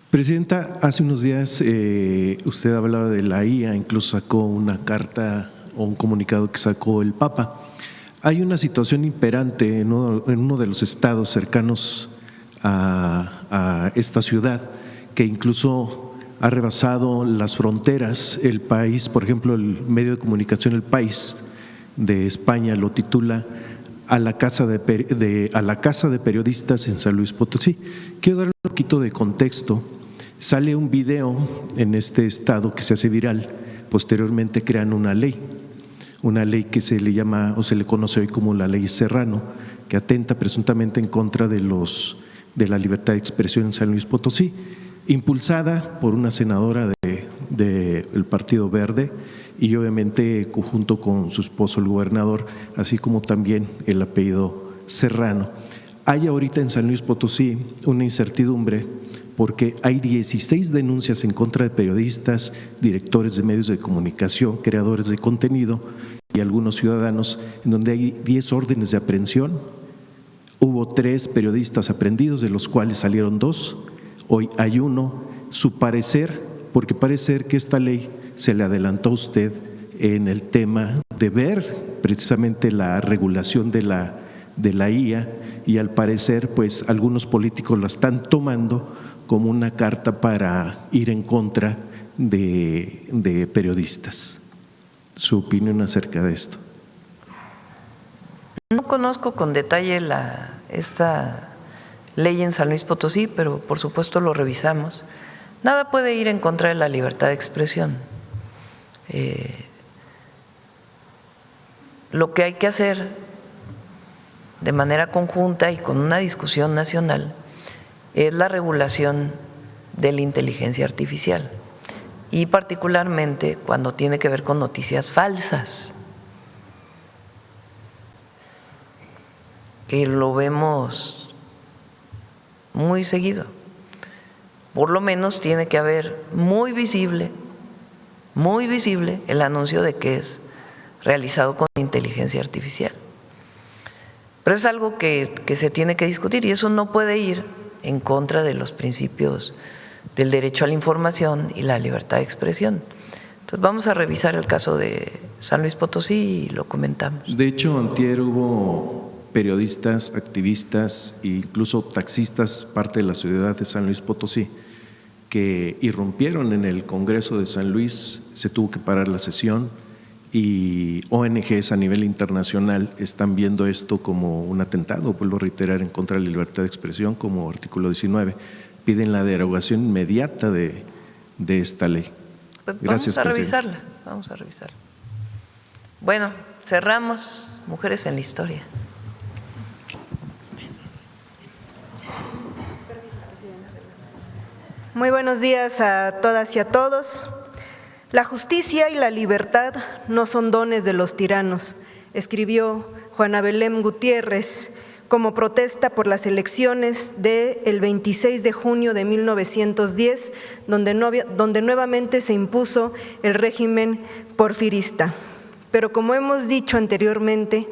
Speaker 10: Presidenta, hace unos días usted hablaba de la IA, incluso sacó una carta o un comunicado que sacó el Papa. Hay una situación imperante en uno de los estados cercanos a esta ciudad que incluso ha rebasado las fronteras. El país, por ejemplo, el medio de comunicación El País de España lo titula a la casa de periodistas en San Luis Potosí. Quiero dar un poquito de contexto. Sale un video en este estado que se hace viral, posteriormente crean una ley que se le llama o se le conoce hoy como la Ley Serrano, que atenta presuntamente en contra de la libertad de expresión en San Luis Potosí, impulsada por una senadora del Partido Verde y obviamente junto con su esposo el gobernador, así como también el apellido Serrano. Hay ahorita en San Luis Potosí una incertidumbre porque hay 16 denuncias en contra de periodistas, directores de medios de comunicación, creadores de contenido y algunos ciudadanos, en donde hay 10 órdenes de aprehensión. Hubo 3 periodistas aprehendidos, de los cuales salieron 2, hoy hay 1. Su parecer, porque parece que esta ley se le adelantó a usted en el tema de ver precisamente la regulación de la IA, y al parecer pues algunos políticos la están tomando como una carta para ir en contra de periodistas. ¿Su opinión acerca de esto?
Speaker 2: No conozco con detalle esta ley en San Luis Potosí, pero por supuesto lo revisamos. Nada puede ir en contra de la libertad de expresión. Lo que hay que hacer de manera conjunta y con una discusión nacional es la regulación de la inteligencia artificial y particularmente cuando tiene que ver con noticias falsas, que lo vemos muy seguido. Por lo menos tiene que haber muy visible el anuncio de que es realizado con inteligencia artificial. Pero es algo que se tiene que discutir y eso no puede ir en contra de los principios del derecho a la información y la libertad de expresión. Entonces vamos a revisar el caso de San Luis Potosí y lo comentamos.
Speaker 10: De hecho, antier hubo periodistas, activistas e incluso taxistas, parte de la ciudad de San Luis Potosí, que irrumpieron en el Congreso de San Luis, se tuvo que parar la sesión y ONGs a nivel internacional están viendo esto como un atentado, vuelvo a reiterar, en contra de la libertad de expresión como artículo 19. Piden la derogación inmediata de esta ley.
Speaker 2: Pues
Speaker 10: Gracias,
Speaker 2: vamos a revisarla. Bueno, cerramos Mujeres en la Historia.
Speaker 9: Muy buenos días a todas y a todos. La justicia y la libertad no son dones de los tiranos, escribió Juana Belén Gutiérrez como protesta por las elecciones del 26 de junio de 1910, donde nuevamente se impuso el régimen porfirista. Pero como hemos dicho anteriormente,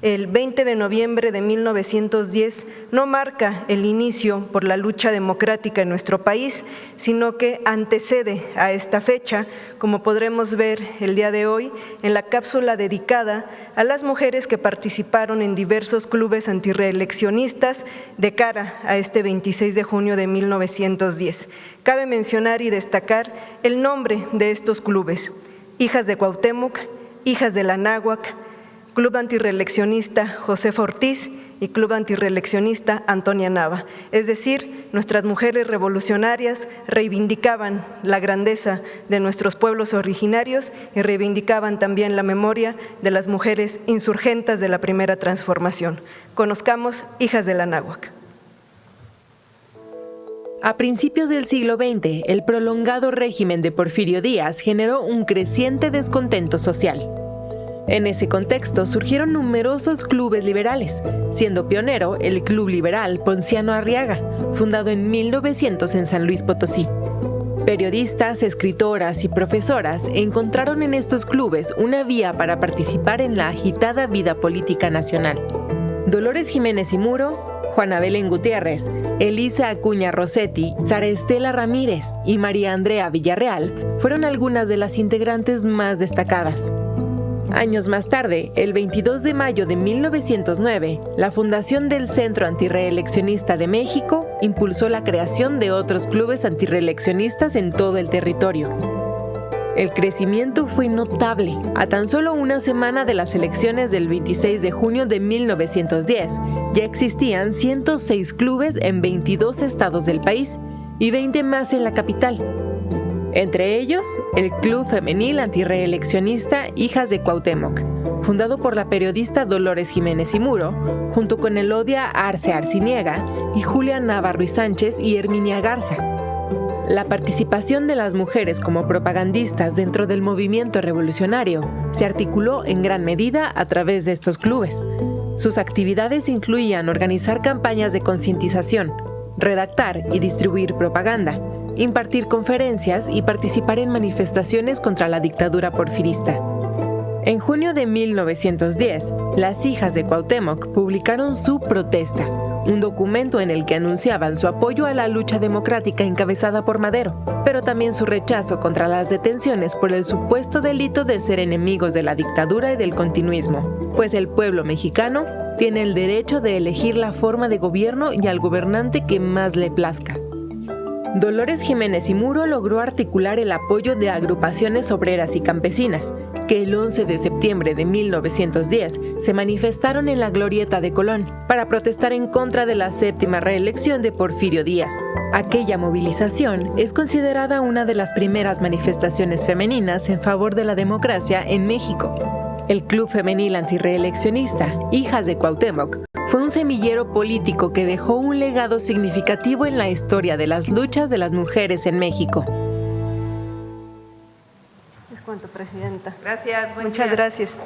Speaker 9: el 20 de noviembre de 1910 no marca el inicio por la lucha democrática en nuestro país, sino que antecede a esta fecha, como podremos ver el día de hoy en la cápsula dedicada a las mujeres que participaron en diversos clubes antirreeleccionistas de cara a este 26 de junio de 1910. Cabe mencionar y destacar el nombre de estos clubes: Hijas de Cuauhtémoc, Hijas de la Náhuac, Club Antirreeleccionista Josefa Ortiz y Club Antirreeleccionista Antonia Nava. Es decir, nuestras mujeres revolucionarias reivindicaban la grandeza de nuestros pueblos originarios y reivindicaban también la memoria de las mujeres insurgentas de la primera transformación. Conozcamos Hijas de la Náhuac.
Speaker 11: A principios del siglo XX, el prolongado régimen de Porfirio Díaz generó un creciente descontento social. En ese contexto surgieron numerosos clubes liberales, siendo pionero el Club Liberal Ponciano Arriaga, fundado en 1900 en San Luis Potosí. Periodistas, escritoras y profesoras encontraron en estos clubes una vía para participar en la agitada vida política nacional. Dolores Jiménez y Muro, Juana Belén Gutiérrez, Elisa Acuña Rossetti, Sara Estela Ramírez y María Andrea Villarreal fueron algunas de las integrantes más destacadas. Años más tarde, el 22 de mayo de 1909, la fundación del Centro Antirreeleccionista de México impulsó la creación de otros clubes antirreeleccionistas en todo el territorio. El crecimiento fue notable. A tan solo una semana de las elecciones del 26 de junio de 1910, ya existían 106 clubes en 22 estados del país y 20 más en la capital. Entre ellos, el Club Femenil Antirreeleccionista Hijas de Cuauhtémoc, fundado por la periodista Dolores Jiménez y Muro, junto con Elodia Arce Arciniega y Julia Nava Ruiz Sánchez y Herminia Garza. La participación de las mujeres como propagandistas dentro del movimiento revolucionario se articuló en gran medida a través de estos clubes. Sus actividades incluían organizar campañas de concientización, redactar y distribuir propaganda, impartir conferencias y participar en manifestaciones contra la dictadura porfirista. En junio de 1910, las Hijas de Cuauhtémoc publicaron su protesta, un documento en el que anunciaban su apoyo a la lucha democrática encabezada por Madero, pero también su rechazo contra las detenciones por el supuesto delito de ser enemigos de la dictadura y del continuismo, pues el pueblo mexicano tiene el derecho de elegir la forma de gobierno y al gobernante que más le plazca. Dolores Jiménez y Muro logró articular el apoyo de agrupaciones obreras y campesinas, que el 11 de septiembre de 1910 se manifestaron en la Glorieta de Colón para protestar en contra de la séptima reelección de Porfirio Díaz. Aquella movilización es considerada una de las primeras manifestaciones femeninas en favor de la democracia en México. El Club Femenil Antirreeleccionista Hijas de Cuauhtémoc fue un semillero político que dejó un legado significativo en la historia de las luchas de las mujeres en México.
Speaker 9: Es cuanto, Presidenta.
Speaker 2: Gracias.
Speaker 9: Muchas gracias.